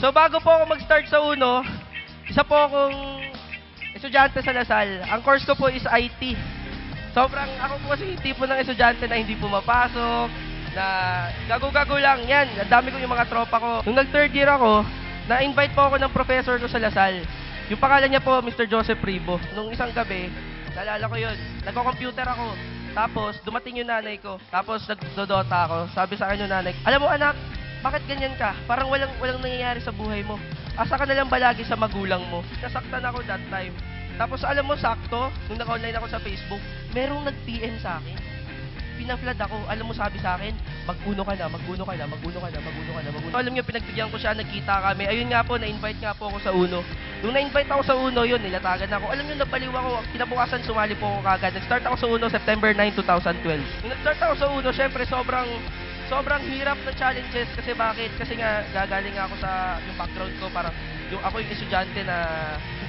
So bago po ako mag-start sa uno, isa po akong estudyante sa Lasal. Ang course ko po is IT. Sobrang ako po kasi yung tipo ng estudyante na hindi pumapasok, na gago-gago lang yan. Ang dami ko yung mga tropa ko. Nung nag-third year ako, na-invite po ako ng professor ko sa Lasal. Yung pangalan niya po, Mr. Joseph Ribo. Nung isang gabi, naalala ko yun, nagko-computer ako. Tapos, dumating yung nanay ko. Tapos, nagdodota ako. Sabi sa akin yung nanay, alam mo anak, bakit ganyan ka? Parang walang nangyayari sa buhay mo. Asa ka na lang ba lagi sa magulang mo? Nasaktan ako that time. Tapos, alam mo, sakto, nung naka-online ako sa Facebook, merong nag-PM sa akin. Pina-flood ako. Alam mo, sabi sa akin, mag-uno ka na, mag-uno ka na, mag-uno ka na, mag-uno ka na, mag-uno. Alam niyo, pinagbigyan ko siya, nagkita kami. Ayun nga po, na-invite nga po ako sa uno. Nung na-invite ako sa uno, yun, nilatagan ako. Alam niyo, nabaliw ako. Kinabukasan, sumali po ako kagad. Nag-start ako sa uno, September 9, 2012. Nung nag-start ako sa uno, syempre, sobrang hirap ng challenges. Kasi bakit? Kasi nga, gagaling nga ako sa yung background ko. Parang, ako yung estudyante na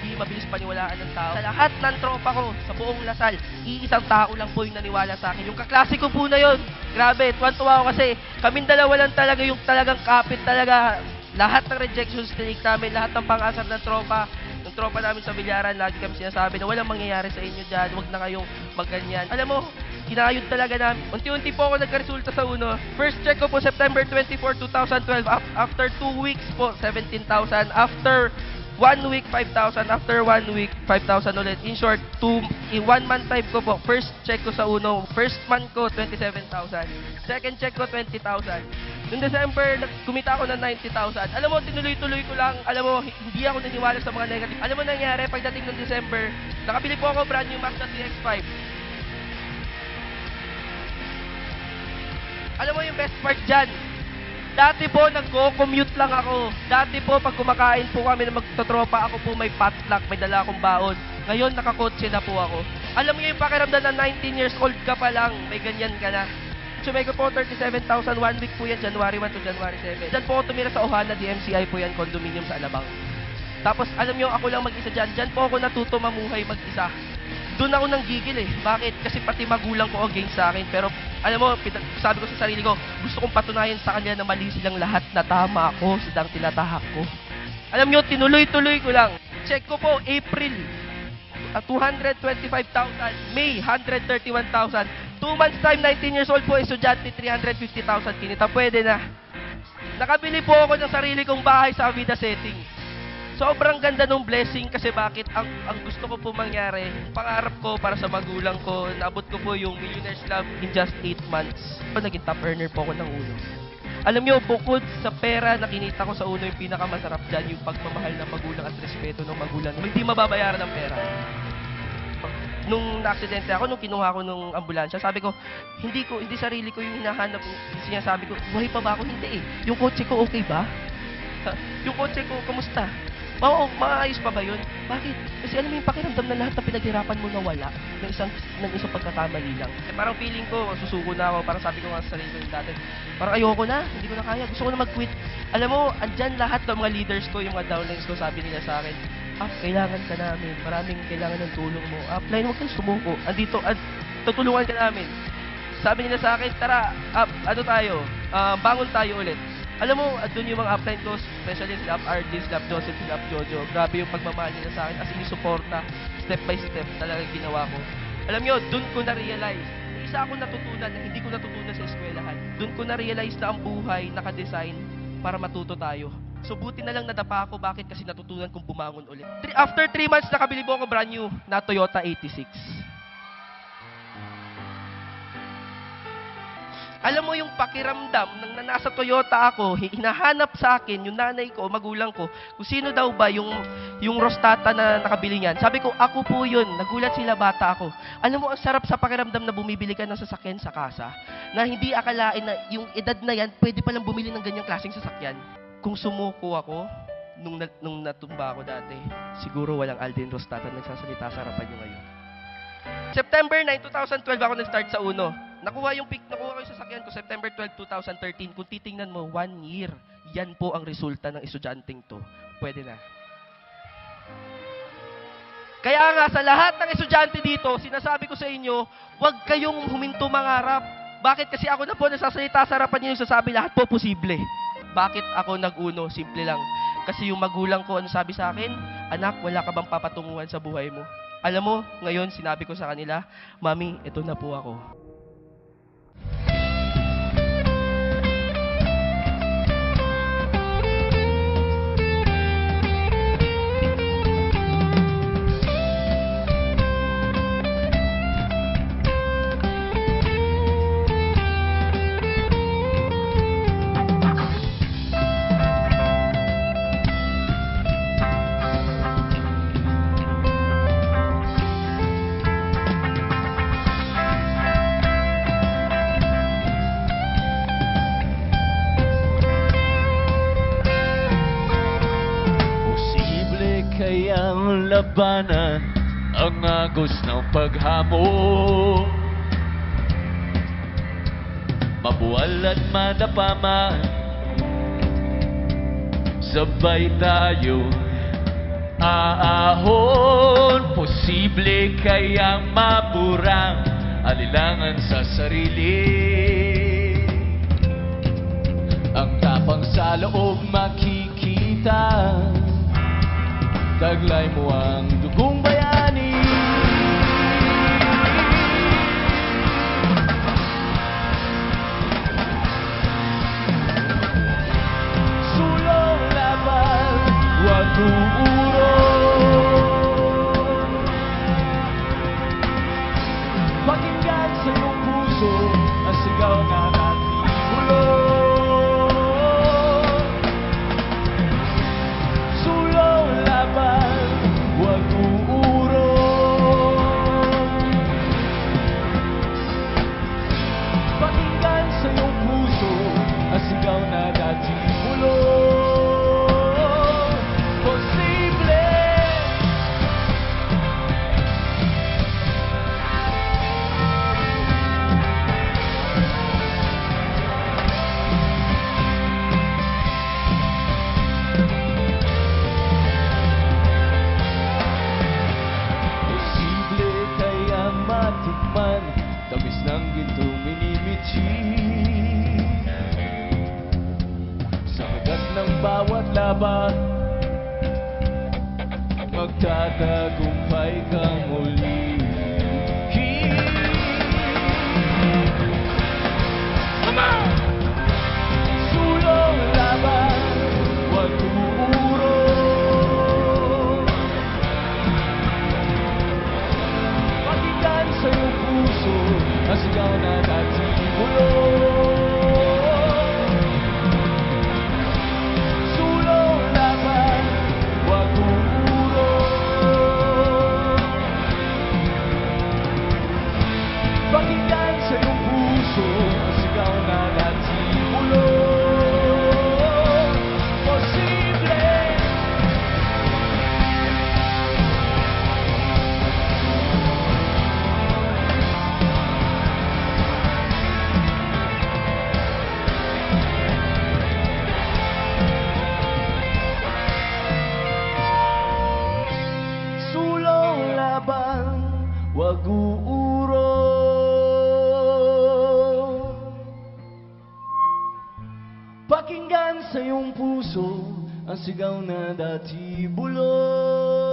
hindi mabilis paniwalaan ng tao. Sa lahat ng tropa ko, sa buong Lasal, iisang tao lang po yung naniwala sa akin. Yung kaklase ko po na yun. Grabe, tuwan-tuwa ako kasi kaming dalawa lang talaga yung talagang kapit talaga. Lahat ng rejection streak namin, lahat ng pang-asar ng tropa namin sa Bilyaran, lagi kami sinasabi na walang mangyayari sa inyo dyan, huwag na kayong magganyan. Alam mo, kinayod talaga namin. Unti-unti po ako nagkaresulta sa uno. First check ko po September 24, 2012. After 2 weeks po, 17,000. After 1 week, 5,000. After 1 week, 5,000 ulit. In short, in 1 month time ko po, first check ko sa uno. First month ko, 27,000. Second check ko, 20,000. Noong December, kumita ako ng 90,000. Alam mo, tinuloy-tuloy ko lang. Alam mo, hindi ako naniwala sa mga negative. Alam mo nangyari, pagdating ng December, nakabili po ako brand new Mazda CX-5. Alam mo yung best part dyan? Dati po, nagko-commute lang ako. Dati po, pag kumakain po kami na magtotropa, ako po may potluck, may dala akong baon. Ngayon, nakakotse na po ako. Alam mo yung pakiramdam na 19 years old ka pa lang, may ganyan ka na. Sumay ko po, 37,000, 1 week po yan, January 1 to January 7. Diyan po ako tumira sa Ohana, DMCI po yan, condominium sa Alabang. Tapos, alam nyo, ako lang mag-isa dyan. Diyan po ako natuto mamuhay mag-isa. Doon ako nang gigil eh. Bakit? Kasi pati magulang ko against sa akin. Pero, alam mo, sabi ko sa sarili ko, gusto kong patunayan sa kanya na mali silang lahat na tama ako, silang tinatahak ko. Alam nyo, tinuloy-tuloy ko lang. Check ko po, April, 225,000. May, 131,000. 2 months time, 19 years old po, estudyante, 350,000 kinita. Pwede na. Nakabili po ako ng sarili kong bahay sa Avida Setting. Sobrang ganda ng blessing kasi bakit ang gusto ko po mangyari, pangarap ko para sa magulang ko, naabot ko po yung Millionaire's Club in just 8 months. Naging top earner po ako ng uno. Alam niyo, bukod sa pera na kinita ko sa uno, yung pinakamasarap dyan, yung pagmamahal ng magulang at respeto ng magulang, hindi mababayaran ng pera. Nung na-aksidente ako, nung kinuha ko nung ambulansya, sabi ko, hindi sarili ko yung hinahanap. Sinasabi ko, buhay pa ba ako? Hindi eh. Yung kotse ko, okay ba? Yung kotse ko, kamusta? Oo, maayos pa ba yun? Bakit? Kasi alam mo yung pakiramdam na lahat na pinaghirapan mo nawala ng isang pagkakamali lang. Eh, parang feeling ko, susuko na ako. Parang sabi ko nga sa sarili ko dati, parang ayoko na, hindi ko na kaya. Gusto ko na mag-quit. Alam mo, andyan lahat ng mga leaders ko, yung mga downlines ko, sabi nila sa akin, kailangan ka namin. Maraming kailangan ng tulong mo. Upline, huwag kang sumuko. Andito, tutulungan ka namin. Sabi nila sa akin, tara, bangon tayo ulit. Alam mo, doon yung mga upline ko, especially sila RD, sila Joseph, sila Jojo. Grabe yung pagmamahal nila sa akin. As in, suporta, step by step, talaga ginawa ko. Alam nyo, doon ko na-realize, may isa akong natutunan na hindi ko natutunan sa eskwelahan. Doon ko na-realize na ang buhay nakadesign para matuto tayo. So, buti na lang nadapa ako. Bakit? Kasi natutunan kong bumangon ulit. After 3 months, nakabili po ako brand new na Toyota 86. Alam mo yung pakiramdam nang nasa Toyota ako, hinahanap sa akin yung nanay ko, magulang ko, kung sino daw ba yung Rostata na nakabili niyan. Sabi ko, ako po yun. Nagulat sila, bata ako. Alam mo, ang sarap sa pakiramdam na bumibili ka ng sasakyan sa kasa, na hindi akalain na yung edad na yan, pwede palang bumili ng ganyang klaseng sasakyan. Kung sumuko ako, nung natumba ako dati, siguro walang Alden Rostata nagsasalita sa harapan nyo ngayon. September 9, 2012 ako nag-start sa uno. Nakuha ko yung sasakyan ko September 12, 2013. Kung titingnan mo, 1 year. Yan po ang resulta ng estudyanteng to. Pwede na. Kaya nga, sa lahat ng estudyante dito, sinasabi ko sa inyo, huwag kayong huminto mangarap. Bakit? Kasi ako na po nasasalita sa harapan niyo, sasabi lahat po posible. Bakit ako nag-uno? Simple lang. Kasi yung magulang ko, ano sabi sa akin? Anak, wala ka bang papatunguhan sa buhay mo? Alam mo, ngayon sinabi ko sa kanila, Mami, ito na po ako. Kayang labanan ang agos ng paghamon. Mabuwal at madapa man, sabay tayo aahon. Posible kayang maburang alilangan sa sarili. Ang tapang sa loob makikita, taglay mo ang dugong bayani. Sulong laban, huwag uurong. Pakinggan sa iyong puso ang sigaw na natibulong. Sigaw na dating bulong. Posible posible kaya matikman tamis ng gintong minimitsi. Ng bawat laban, magtatagumpay kang muli. Sulong laban, huwag uurong. Pakinggan sa iyong puso ang sigaw na natibulong. Pakinggan sa iyong puso ang sigaw na natibulong. Posible sulong laban, huwag uurong. Pakinggan sa iyong puso ang sigaw na dati bulong.